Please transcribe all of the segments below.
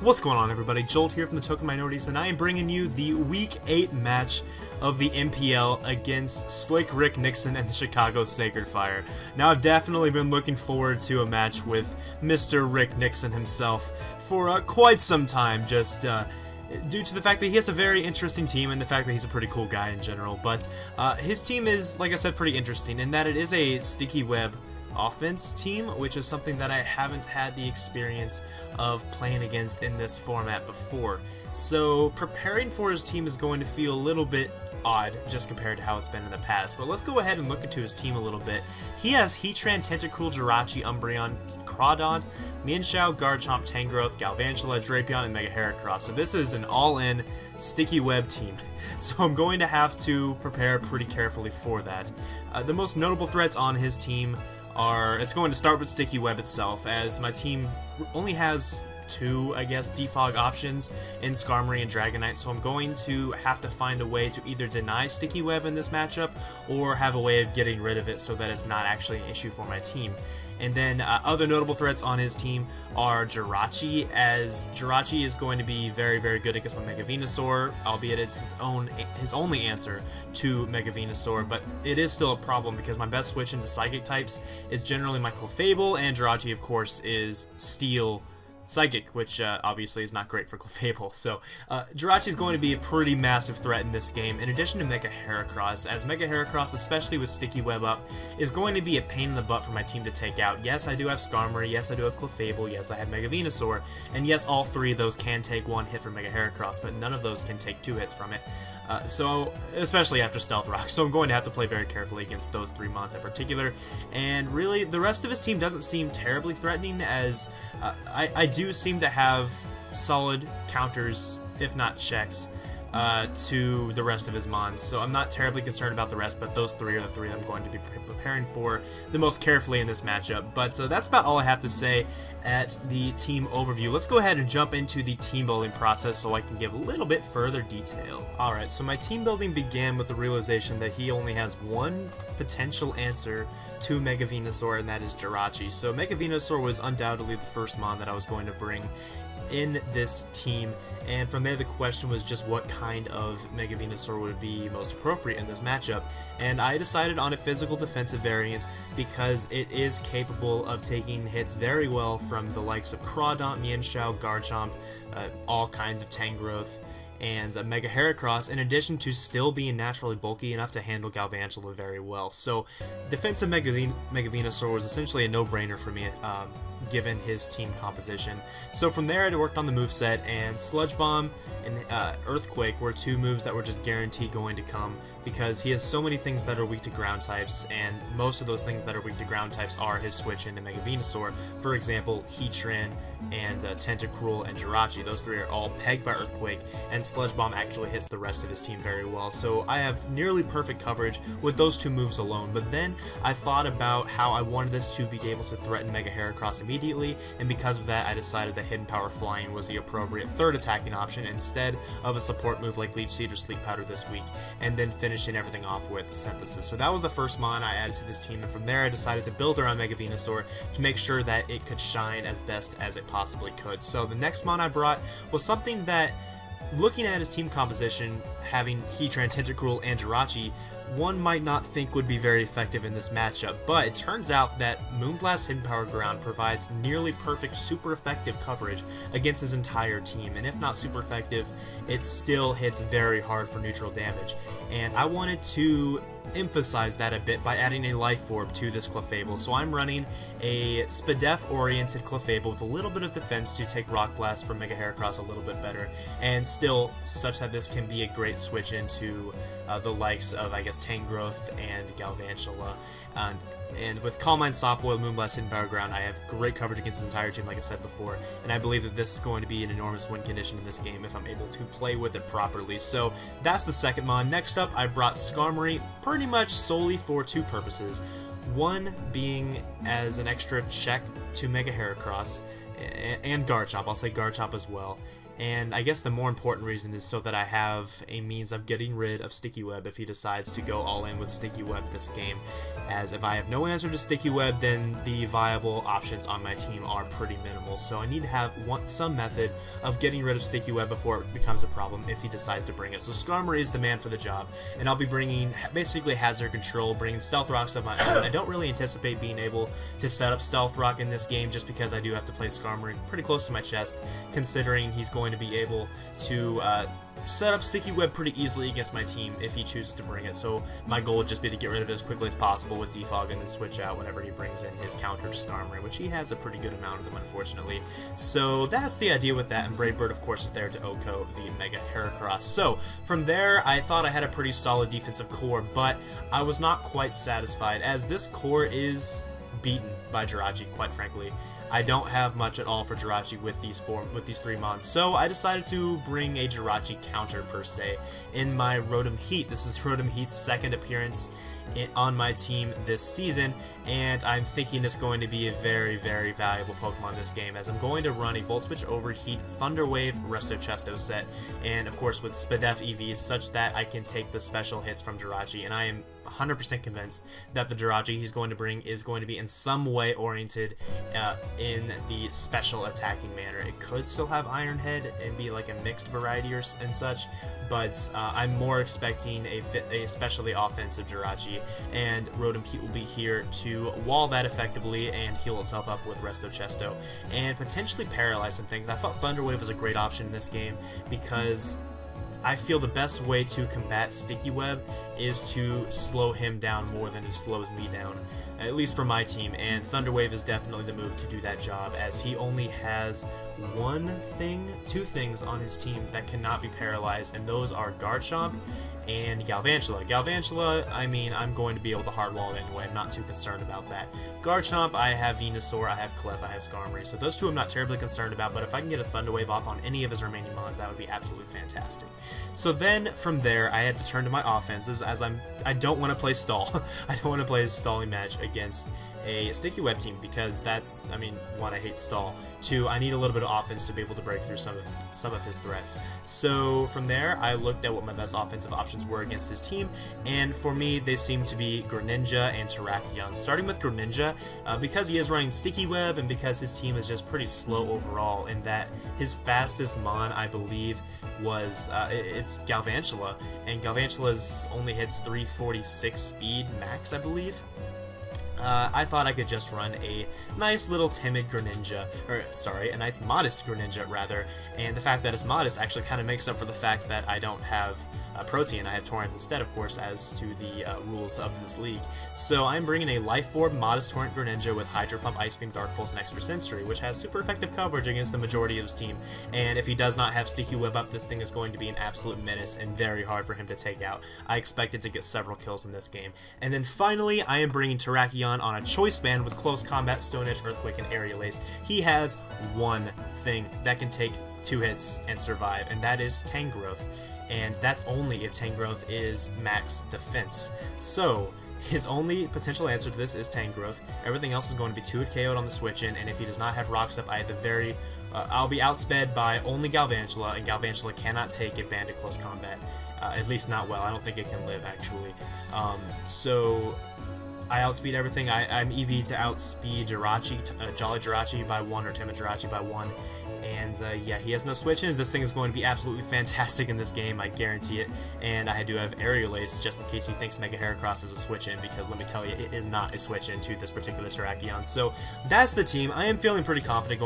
What's going on, everybody? Jolt here from the TokenMinorities, and I am bringing you the Week 8 match of the NPL against SlickRickNixon and the Chicago Sacred Fire. Now, I've definitely been looking forward to a match with Mr. Rick Nixon himself for quite some time, just due to the fact that he has a very interesting team and the fact that he's a pretty cool guy in general. But his team is, like I said, pretty interesting in that it is a sticky web offense team, which is something that I haven't had the experience of playing against in this format before. So preparing for his team is going to feel a little bit odd just compared to how it's been in the past. But let's go ahead and look into his team a little bit. He has Heatran, Tentacruel, Jirachi, Umbreon, Crawdaunt, Mienshao, Garchomp, Tangrowth, Galvantula, Drapion, and Mega Heracross. So this is an all-in sticky web team. So I'm going to have to prepare pretty carefully for that. The most notable threats on his team it's going to start with Sticky Web itself, as my team only has two, I guess, defog options in Skarmory and Dragonite, so I'm going to have to find a way to either deny Sticky Web in this matchup or have a way of getting rid of it so that it's not actually an issue for my team. And then other notable threats on his team are Jirachi, as Jirachi is going to be very, very good against my Mega Venusaur, albeit it's his only answer to Mega Venusaur, but it is still a problem because my best switch into Psychic types is generally my Clefable, and Jirachi, of course, is Steel Psychic, which obviously is not great for Clefable. So Jirachi is going to be a pretty massive threat in this game, in addition to Mega Heracross, as Mega Heracross, especially with Sticky Web up, is going to be a pain in the butt for my team to take out. Yes, I do have Skarmory, yes, I do have Clefable, yes, I have Mega Venusaur, and yes, all three of those can take one hit from Mega Heracross, but none of those can take two hits from it. So, especially after Stealth Rock, so I'm going to have to play very carefully against those three mons in particular, and really, the rest of his team doesn't seem terribly threatening, as I do seem to have solid counters, if not checks, to the rest of his mons, so I'm not terribly concerned about the rest, but those three are the three I'm going to be preparing for the most carefully in this matchup. But that's about all I have to say at the team overview. Let's go ahead and jump into the team building process so I can give a little bit further detail. Alright, so my team building began with the realization that he only has one potential answer to Mega Venusaur, and that is Jirachi. So Mega Venusaur was undoubtedly the first mon that I was going to bring in this team, and from there the question was just what kind of Mega Venusaur would be most appropriate in this matchup, and I decided on a physical defensive variant because it is capable of taking hits very well from the likes of Crawdaunt, Mienshao, Garchomp, all kinds of Tangrowth, and Mega Heracross, in addition to still being naturally bulky enough to handle Galvantula very well. So defensive Mega Venusaur was essentially a no-brainer for me, given his team composition. So from there I worked on the moveset, and Sludge Bomb and Earthquake were two moves that were just guaranteed going to come because he has so many things that are weak to ground types, and most of those things that are weak to ground types are his switch into Mega Venusaur. For example, Heatran and Tentacruel and Jirachi, those three are all pegged by Earthquake, and Sludge Bomb actually hits the rest of his team very well. So I have nearly perfect coverage with those two moves alone, but then I thought about how I wanted this to be able to threaten Mega Heracross immediately, and because of that I decided that Hidden Power Flying was the appropriate third attacking option instead of a support move like Leech Seed or Sleep Powder this week, and then finishing everything off with Synthesis. So that was the first mon I added to this team, and from there I decided to build around Mega Venusaur to make sure that it could shine as best as it possibly could. So the next mon I brought was something that, looking at his team composition, having Heatran, Tentacruel, and Jirachi, one might not think would be very effective in this matchup, but it turns out that Moonblast Hidden Power Ground provides nearly perfect, super effective coverage against his entire team, and if not super effective, it still hits very hard for neutral damage. And I wanted to emphasize that a bit by adding a Life Orb to this Clefable, so I'm running a Spadef-oriented Clefable with a little bit of defense to take Rock Blast from Mega Heracross a little bit better, and still such that this can be a great switch into the likes of, I guess, Tangrowth and Galvantula. And with Calm Mind, Sopwell, Moonblast, Hidden Power Ground, I have great coverage against his entire team, like I said before, and I believe that this is going to be an enormous win condition in this game if I'm able to play with it properly. So that's the second mon. Next up, I brought Skarmory pretty much solely for two purposes. One being as an extra check to Mega Heracross, and Garchomp, I'll say Garchomp as well. and I guess the more important reason is so that I have a means of getting rid of Sticky Web if he decides to go all in with Sticky Web this game, as if I have no answer to Sticky Web, then the viable options on my team are pretty minimal. So I need to have some method of getting rid of Sticky Web before it becomes a problem if he decides to bring it. So Skarmory is the man for the job, and I'll be bringing basically Hazard Control, bringing Stealth Rocks of my own. I don't really anticipate being able to set up Stealth Rock in this game just because I do have to play Skarmory pretty close to my chest, considering he's going to be able to set up Sticky Web pretty easily against my team if he chooses to bring it. So my goal would just be to get rid of it as quickly as possible with Defog and then switch out whenever he brings in his counter to Skarmory, which he has a pretty good amount of them, unfortunately. So that's the idea with that, and Brave Bird, of course, is there to OHKO the Mega Heracross. So from there, I thought I had a pretty solid defensive core, but I was not quite satisfied, as this core is beaten by Jirachi, quite frankly. I don't have much at all for Jirachi with these three mons, so I decided to bring a Jirachi counter per se in my Rotom Heat. This is Rotom Heat's second appearance on my team this season, and I'm thinking it's going to be a very, very valuable Pokemon this game, as I'm going to run a Volt Switch Overheat, Thunder Wave, Resto Chesto set, and of course with Spadef EVs, such that I can take the special hits from Jirachi, and I am 100% convinced that the Jirachi he's going to bring is going to be in some way oriented in the special attacking manner. It could still have Iron Head and be like a mixed variety and such, but I'm more expecting a especially offensive Jirachi, and Rotom Heat will be here to wall that effectively and heal itself up with Resto Chesto and potentially paralyze some things. I thought Thunder Wave was a great option in this game because I feel the best way to combat Sticky Web is to slow him down more than he slows me down, at least for my team, and Thunder Wave is definitely the move to do that job, as he only has two things on his team that cannot be paralyzed, and those are Garchomp and Galvantula. Galvantula, I mean, I'm going to be able to hardwall it anyway. I'm not too concerned about that. Garchomp, I have Venusaur, I have Clef, I have Skarmory, so those two I'm not terribly concerned about, but if I can get a Thunder Wave off on any of his remaining mons, that would be absolutely fantastic. So then, from there, I had to turn to my offenses, as I don't want to play Stall. I don't want to play a stalling match against a Sticky Web team, because that's, I mean, one, I hate Stall. Two, I need a little bit of offense to be able to break through some of his threats. So from there, I looked at what my best offensive options were against his team, and for me, they seem to be Greninja and Terrakion. Starting with Greninja, because he is running Sticky Web, and because his team is just pretty slow overall, in that his fastest mon, I believe, was it's Galvantula, and Galvantula's only hits 346 speed max, I believe. I thought I could just run a nice little timid Greninja, or sorry, a nice modest Greninja rather, and the fact that it's modest actually kind of makes up for the fact that I don't have Protean. I have Torrent instead, of course, as to the rules of this league. So I'm bringing a Life Orb, modest Torrent Greninja with Hydro Pump, Ice Beam, Dark Pulse, and Extra Sensory, which has super effective coverage against the majority of his team, and if he does not have Sticky Web up, this thing is going to be an absolute menace and very hard for him to take out. I expected to get several kills in this game. And then finally, I am bringing Terrakion on a Choice Band with Close Combat, Stone Edge, Earthquake, and Aerial Ace. He has one thing that can take 2 hits and survive, and that is Tangrowth. And that's only if Tangrowth is max defense. So his only potential answer to this is Tangrowth. Everything else is going to be 2-hit KO'd on the switch in, and if he does not have Rocks up, I'll be outsped by only Galvantula, and Galvantula cannot take a Bandit Close Combat. At least not well. I don't think it can live, actually. So I outspeed everything. I'm EV to outspeed Jirachi, Jolly Jirachi by 1, or Timid Jirachi by 1. And yeah, he has no switch-ins. This thing is going to be absolutely fantastic in this game, I guarantee it. And I do have Aerial Ace, just in case he thinks Mega Heracross is a switch-in, because let me tell you, it is not a switch-in to this particular Terrakion. So that's the team. I am feeling pretty confident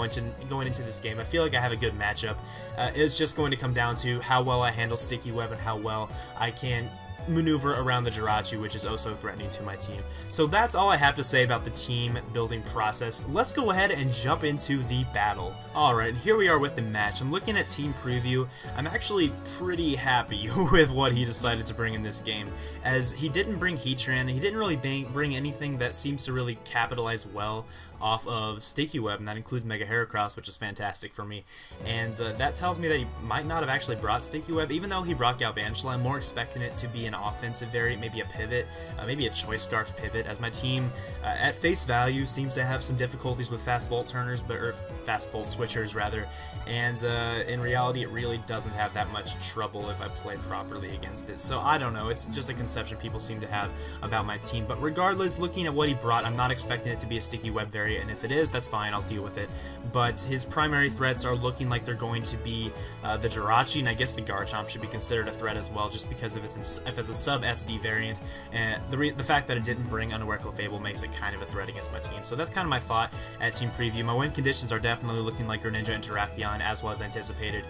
going into this game. I feel like I have a good matchup. It's just going to come down to how well I handle Sticky Web and how well I can maneuver around the Jirachi, which is oh so threatening to my team. So that's all I have to say about the team building process. Let's go ahead and jump into the battle. Alright, here we are with the match. I'm looking at team preview. I'm actually pretty happy with what he decided to bring in this game, as he didn't bring Heatran, he didn't really bring anything that seems to really capitalize well off of Sticky Web, and that includes Mega Heracross, which is fantastic for me. And that tells me that he might not have actually brought Sticky Web, even though he brought Galvantula. I'm more expecting it to be an offensive variant, maybe a pivot, maybe a Choice Scarf pivot, as my team, at face value, seems to have some difficulties with fast Volt turners, or fast Volt switchers rather, and in reality it really doesn't have that much trouble if I play properly against it. So I don't know, it's just a conception people seem to have about my team. But regardless, looking at what he brought, I'm not expecting it to be a Sticky Web variant, and if it is, that's fine, I'll deal with it. But his primary threats are looking like they're going to be the Jirachi, and I guess the Garchomp should be considered a threat as well, just because if it's a sub SD variant, and the fact that it didn't bring Unaware Clefable makes it kind of a threat against my team. So that's kind of my thought at team preview. My win conditions are definitely looking like Greninja and Terrakion, as was anticipated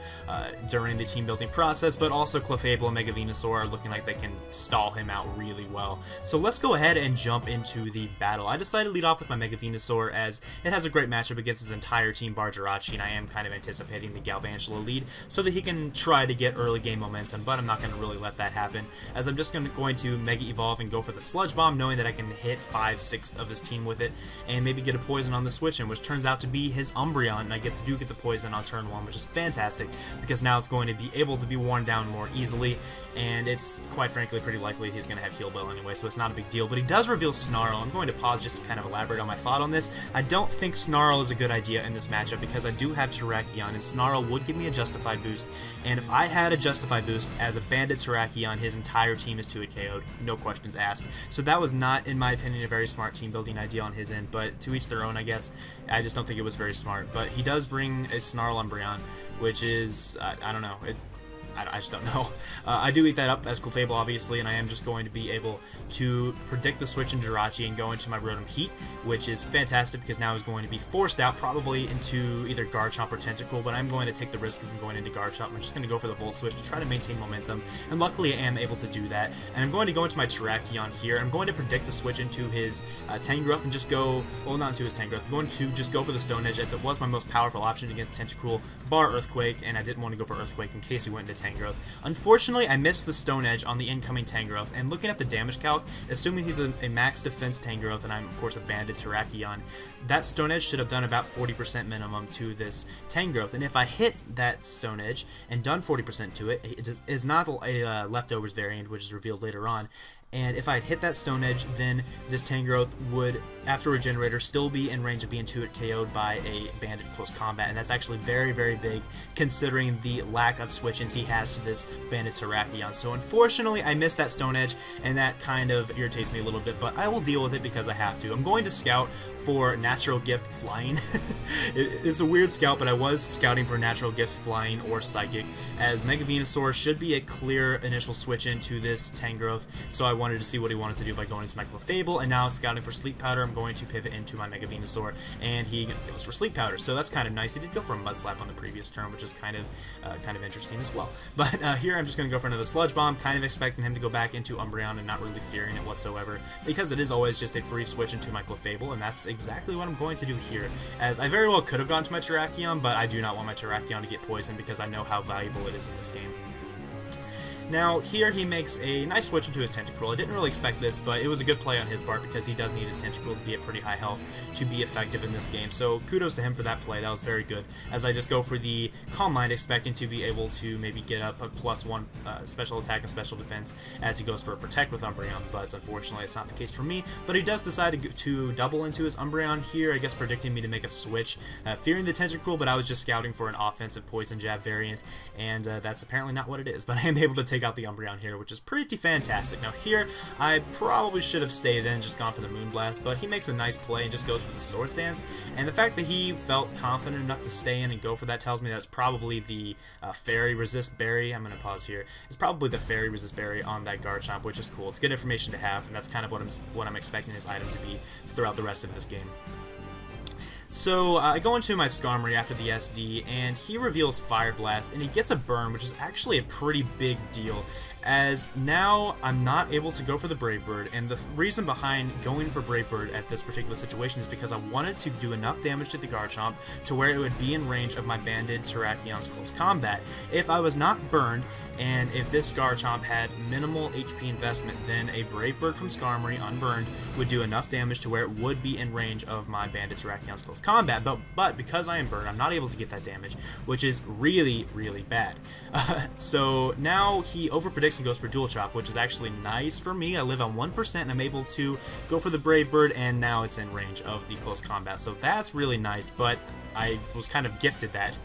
during the team building process, but also Clefable and Mega Venusaur are looking like they can stall him out really well. So let's go ahead and jump into the battle. I decided to lead off with my Mega Venusaur as it has a great matchup against his entire team bar Jirachi, and I am kind of anticipating the Galvantula lead so that he can try to get early game momentum, but I'm not going to really let that happen, as I'm just going to Mega Evolve and go for the Sludge Bomb, knowing that I can hit 5/6 of his team with it, and maybe get a poison on the switch in, which turns out to be his Umbreon, and I get the poison on turn 1, which is fantastic, because now it's going to be able to be worn down more easily, and it's quite frankly pretty likely he's going to have Heal Bell anyway, so it's not a big deal. But he does reveal Snarl. I'm going to pause just to kind of elaborate on my thought on this. I don't think Snarl is a good idea in this matchup, because I do have Terrakion, and Snarl would give me a Justified boost, and if I had a Justified boost as a Bandit Terrakion, his entire team is 2-hit KO'd, no questions asked. So that was not, in my opinion, a very smart team building idea on his end, but to each their own, I guess. I just don't think it was very smart. But he does bring a Snarl Umbreon, which is, I don't know, I just don't know. I do eat that up as Clefable, obviously, and I am just going to be able to predict the switch in Jirachi and go into my Rotom Heat, which is fantastic because now he's going to be forced out probably into either Garchomp or Tentacool, but I'm going to take the risk of him going into Garchomp. I'm just going to go for the Volt Switch to try to maintain momentum, and luckily I am able to do that. And I'm going to go into my Terrakion here. I'm going to predict the switch into his Tangrowth and just go, well, not into his Tangrowth. I'm going to just go for the Stone Edge, as it was my most powerful option against Tentacool, bar Earthquake, and I didn't want to go for Earthquake in case he went into Tangrowth. Unfortunately, I missed the Stone Edge on the incoming Tangrowth, and looking at the damage calc, assuming he's a max defense Tangrowth, and I'm of course a banded Terrakion, that Stone Edge should have done about 40% minimum to this Tangrowth, and if I hit that Stone Edge and done 40% to it, it is not a Leftovers variant, which is revealed later on, and if I had hit that Stone Edge, then this Tangrowth would, after Regenerator, still be in range of being 2-hit KO'd by a Bandit close combat, and that's actually very, very big considering the lack of switch-ins he has to this Bandit Terrakion. So unfortunately, I missed that Stone Edge, and that kind of irritates me a little bit, but I will deal with it because I have to. I'm going to scout for Natural Gift Flying. It's a weird scout, but I was scouting for Natural Gift Flying or Psychic, as Mega Venusaur should be a clear initial switch-in to this Tangrowth, so I wanted to see what he wanted to do by going into my Clefable, and now scouting for Sleep Powder, I'm going to pivot into my Mega Venusaur, and he goes for Sleep Powder, so that's kind of nice. He did go for a Mud Slap on the previous turn, which is kind of interesting as well. But here I'm just going to go for another Sludge Bomb, kind of expecting him to go back into Umbreon and not really fearing it whatsoever, because it is always just a free switch into my Clefable, and that's exactly what I'm going to do here, as I very well could have gone to my Terrakion, but I do not want my Terrakion to get poisoned because I know how valuable it is in this game. Now, here he makes a nice switch into his Tentacruel. I didn't really expect this, but it was a good play on his part because he does need his Tentacruel to be at pretty high health to be effective in this game. So kudos to him for that play. That was very good, as I just go for the Calm Mind, expecting to be able to maybe get up a +1 special attack and special defense as he goes for a Protect with Umbreon, but unfortunately it's not the case for me. But he does decide to double into his Umbreon here, I guess predicting me to make a switch, fearing the Tentacruel, but I was just scouting for an offensive Poison Jab variant, and that's apparently not what it is. But I am able to take out the Umbreon here, which is pretty fantastic. Now here, I probably should have stayed in and just gone for the Moonblast, but he makes a nice play and just goes for the Swords Dance, and the fact that he felt confident enough to stay in and go for that tells me that's probably the Fairy Resist Berry. I'm going to pause here. It's probably the Fairy Resist Berry on that Garchomp, which is cool. It's good information to have, and that's kind of what I'm expecting his item to be throughout the rest of this game. So I go into my Skarmory after the SD, and he reveals Fire Blast, and he gets a burn, which is actually a pretty big deal, as now I'm not able to go for the Brave Bird, and the reason behind going for Brave Bird at this particular situation is because I wanted to do enough damage to the Garchomp to where it would be in range of my banded Terracion's close combat. If I was not burned, and if this Garchomp had minimal HP investment, then a Brave Bird from Skarmory, unburned, would do enough damage to where it would be in range of my banded Terracion's close combat. But because I am burned, I'm not able to get that damage, which is really, really bad. So now he overpredicts and goes for Dual Chop, which is actually nice for me. I live on 1% and I'm able to go for the Brave Bird, and now it's in range of the close combat. So that's really nice, but I was kind of gifted that.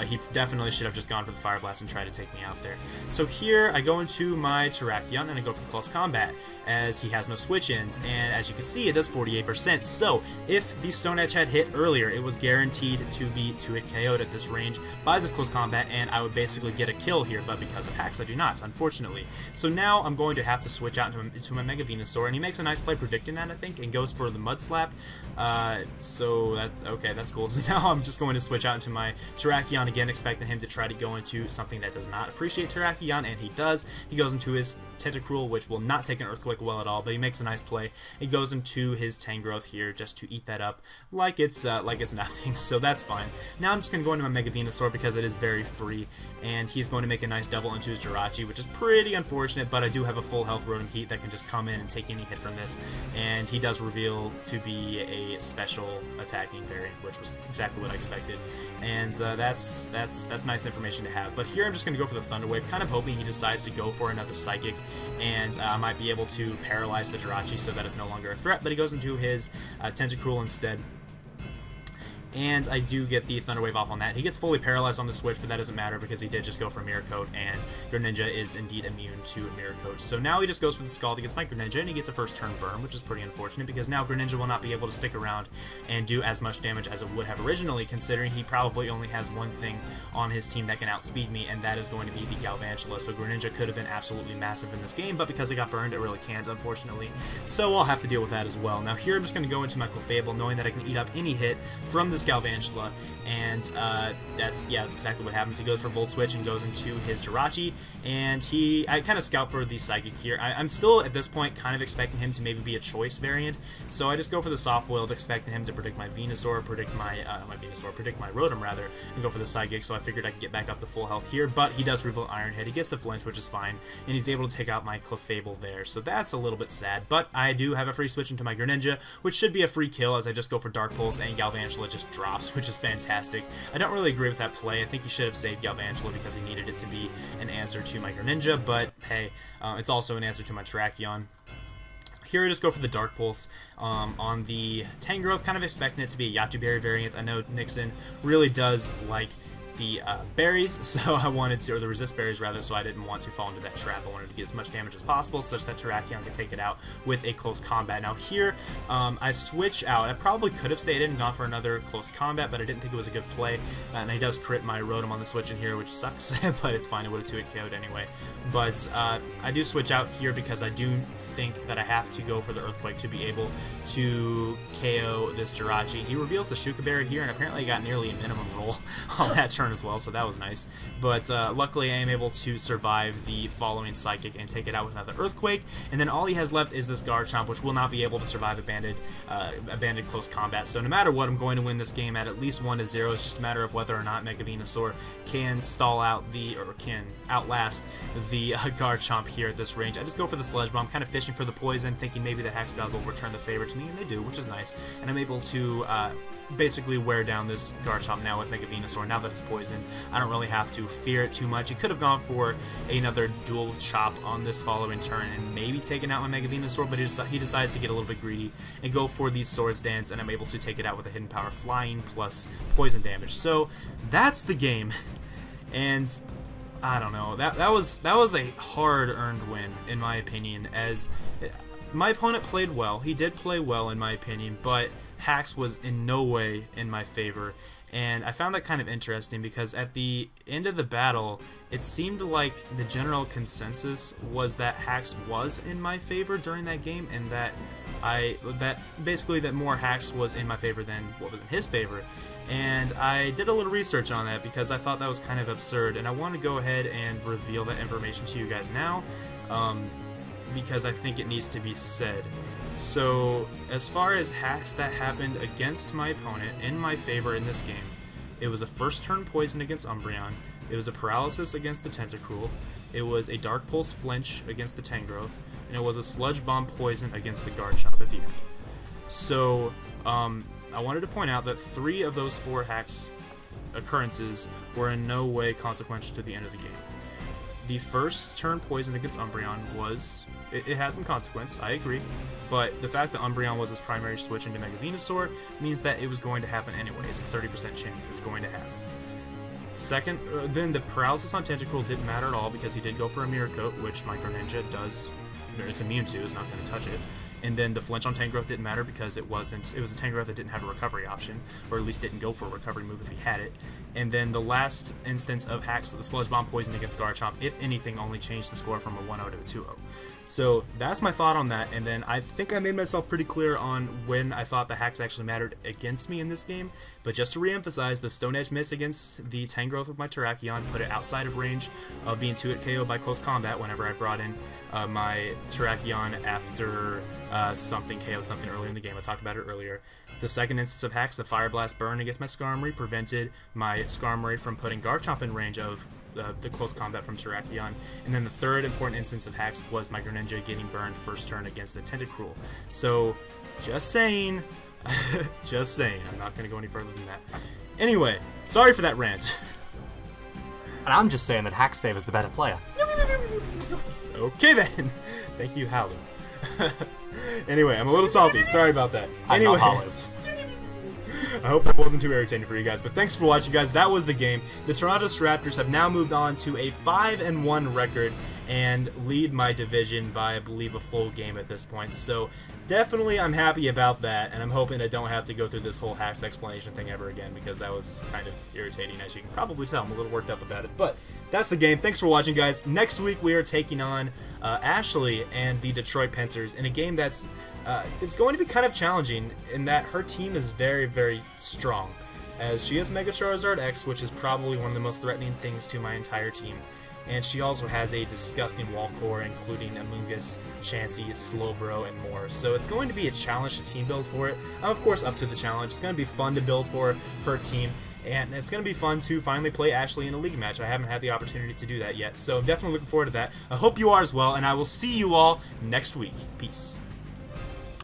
He definitely should have just gone for the Fire Blast and tried to take me out there. So here I go into my Terrakion and I go for the close combat, as he has no switch-ins, and as you can see it does 48%. So if the Stone Edge had hit earlier, it was guaranteed to be 2-hit KO'd at this range by this close combat, and I would basically get a kill here, but because of hacks I do not, unfortunately. So now I'm going to have to switch out into my Mega Venusaur, and he makes a nice play predicting that, I think, and goes for the Mud Slap. Okay, that's cool. So now I'm just going to switch out into my Terrakion again, expecting him to try to go into something that does not appreciate Terrakion, and he does. He goes into his Tentacruel, which will not take an Earthquake well at all, but he makes a nice play. He goes into his Tangrowth here just to eat that up like it's nothing, so that's fine. Now I'm just going to go into my Mega Venusaur because it is very free, and he's going to make a nice double into his Jirachi, which is pretty unfortunate, but I do have a full health Rotom Heat that can just come in and take any hit from this, and he does reveal to be a special attacking variant, which was exactly what I expected, and that's nice information to have. But here I'm just going to go for the Thunder Wave, kind of hoping he decides to go for another Psychic, and I might be able to paralyze the Jirachi so that it's no longer a threat, but he goes into his Tentacruel instead. And I do get the Thunder Wave off on that. He gets fully paralyzed on the switch, but that doesn't matter because he did just go for Mirror Coat, and Greninja is indeed immune to Mirror Coat. So now he just goes for the Scald against my Greninja, and he gets a first turn burn, which is pretty unfortunate because now Greninja will not be able to stick around and do as much damage as it would have originally, considering he probably only has one thing on his team that can outspeed me, and that is going to be the Galvantula. So Greninja could have been absolutely massive in this game, but because it got burned, it really can't, unfortunately. So I'll have to deal with that as well. Now here I'm just going to go into my Clefable, knowing that I can eat up any hit from this Galvantula, and that's exactly what happens. He goes for Volt Switch and goes into his Jirachi, and I kind of scout for the Psychic here. I'm still at this point kind of expecting him to maybe be a choice variant, so I just go for the Soft Boiled, expecting him to predict my Venusaur, predict my Rotom rather, and go for the Psychic. So I figured I could get back up to full health here, but he does reveal Iron Head. He gets the flinch, which is fine, and he's able to take out my Clefable there. So that's a little bit sad, but I do have a free switch into my Greninja, which should be a free kill as I just go for Dark Pulse and Galvantula just drops, which is fantastic. I don't really agree with that play. I think he should have saved Galvantula because he needed it to be an answer to my Greninja, but hey, it's also an answer to my Terrakion. Here I just go for the Dark Pulse on the Tangrowth, kind of expecting it to be a Yache Berry variant. I know Nixon really does like the berries, so I wanted to, or the resist berries rather, so I didn't want to fall into that trap. I wanted to get as much damage as possible such that Terrakion could take it out with a close combat. Now here, I switch out. I probably could have stayed in and gone for another close combat, but I didn't think it was a good play, and he does crit my Rotom on the switch in here, which sucks, but it's fine. It would have 2-hit KO'd anyway. But I do switch out here because I do think that I have to go for the Earthquake to be able to KO this Jirachi. He reveals the Shuka Berry here, and apparently got nearly a minimum roll on that turn as well, so that was nice. But luckily I am able to survive the following Psychic and take it out with another Earthquake, and then all he has left is this Garchomp, which will not be able to survive a banded close combat. So no matter what, I'm going to win this game at least 1-0. It's just a matter of whether or not Mega Venusaur can stall out can outlast the Garchomp here at this range. I just go for the Sludge Bomb, kind of fishing for the poison, thinking maybe the Hex Gods will return the favor to me, and they do, which is nice. And I'm able to basically wear down this Garchomp now with Mega Venusaur. Now that it's poisoned, I don't really have to fear it too much. He could have gone for another dual chop on this following turn and maybe taken out my Mega Venusaur, but he decides to get a little bit greedy and go for these Swords Dance, and I'm able to take it out with a Hidden Power Flying plus poison damage. So that's the game, and I don't know. That was a hard-earned win in my opinion, as my opponent played well. He did play well in my opinion, but Hacks was in no way in my favor, And I found that kind of interesting because at the end of the battle, it seemed like the general consensus was that Hax was in my favor during that game, and that basically more Hax was in my favor than what was in his favor. And I did a little research on that because I thought that was kind of absurd, and I want to go ahead and reveal that information to you guys now, because I think it needs to be said. So, as far as hacks that happened against my opponent in my favor in this game, it was a first turn poison against Umbreon, it was a paralysis against the Tentacruel, it was a Dark Pulse flinch against the Tangrowth, and it was a Sludge Bomb poison against the Garchomp at the end. So, I wanted to point out that 3 of those 4 hacks occurrences were in no way consequential to the end of the game. The first turn poison against Umbreon was... It had some consequence, I agree, but the fact that Umbreon was his primary switch into Mega Venusaur means that it was going to happen anyway. It's a 30% chance it's going to happen. Second, then the paralysis on Tentacruel didn't matter at all because he did go for a Mirror Coat, which Micro Ninja is immune to, is not going to touch it. And then the flinch on Tangrowth didn't matter because it was a Tangrowth that didn't have a recovery option, or at least didn't go for a recovery move if he had it. And then the last instance of hacks, the Sludge Bomb poison against Garchomp, if anything, only changed the score from a 1-0 to a 2-0. So that's my thought on that, and then I think I made myself pretty clear on when I thought the hacks actually mattered against me in this game. But just to re-emphasize, the Stone Edge miss against the Tangrowth with my Terrakion put it outside of range of being 2-hit KO by close combat whenever I brought in my Terrakion after something KO'd something earlier in the game. I talked about it earlier. The second instance of hacks, the Fire Blast burn against my Skarmory, prevented my Skarmory from putting Garchomp in range of the close combat from Terrakion. And then the third important instance of hacks was my Greninja getting burned first turn against the Tentacruel. So, just saying. Just saying. I'm not going to go any further than that. Anyway, sorry for that rant. And I'm just saying that Hax favors the better player. Okay then. Thank you, Howley. Anyway, I'm a little salty. Sorry about that. Anyway, I hope that wasn't too irritating for you guys, but thanks for watching, guys. That was the game. The Toronto Staraptors have now moved on to a 5-1 record and lead my division by, I believe, a full game at this point. So definitely I'm happy about that, and I'm hoping I don't have to go through this whole hacks explanation thing ever again, because that was kind of irritating, as you can probably tell. I'm a little worked up about it, but that's the game. Thanks for watching, guys. Next week we are taking on Ashley and the Detroit Panthers in a game that's it's going to be kind of challenging in that her team is very, very strong, as she has Mega Charizard X, which is probably one of the most threatening things to my entire team. And she also has a disgusting wall core, including Amoonguss, Chansey, Slowbro, and more. So it's going to be a challenge to team build for it. I'm, of course, up to the challenge. It's going to be fun to build for her team. And it's going to be fun to finally play Ashley in a league match. I haven't had the opportunity to do that yet. So I'm definitely looking forward to that. I hope you are as well. And I will see you all next week. Peace.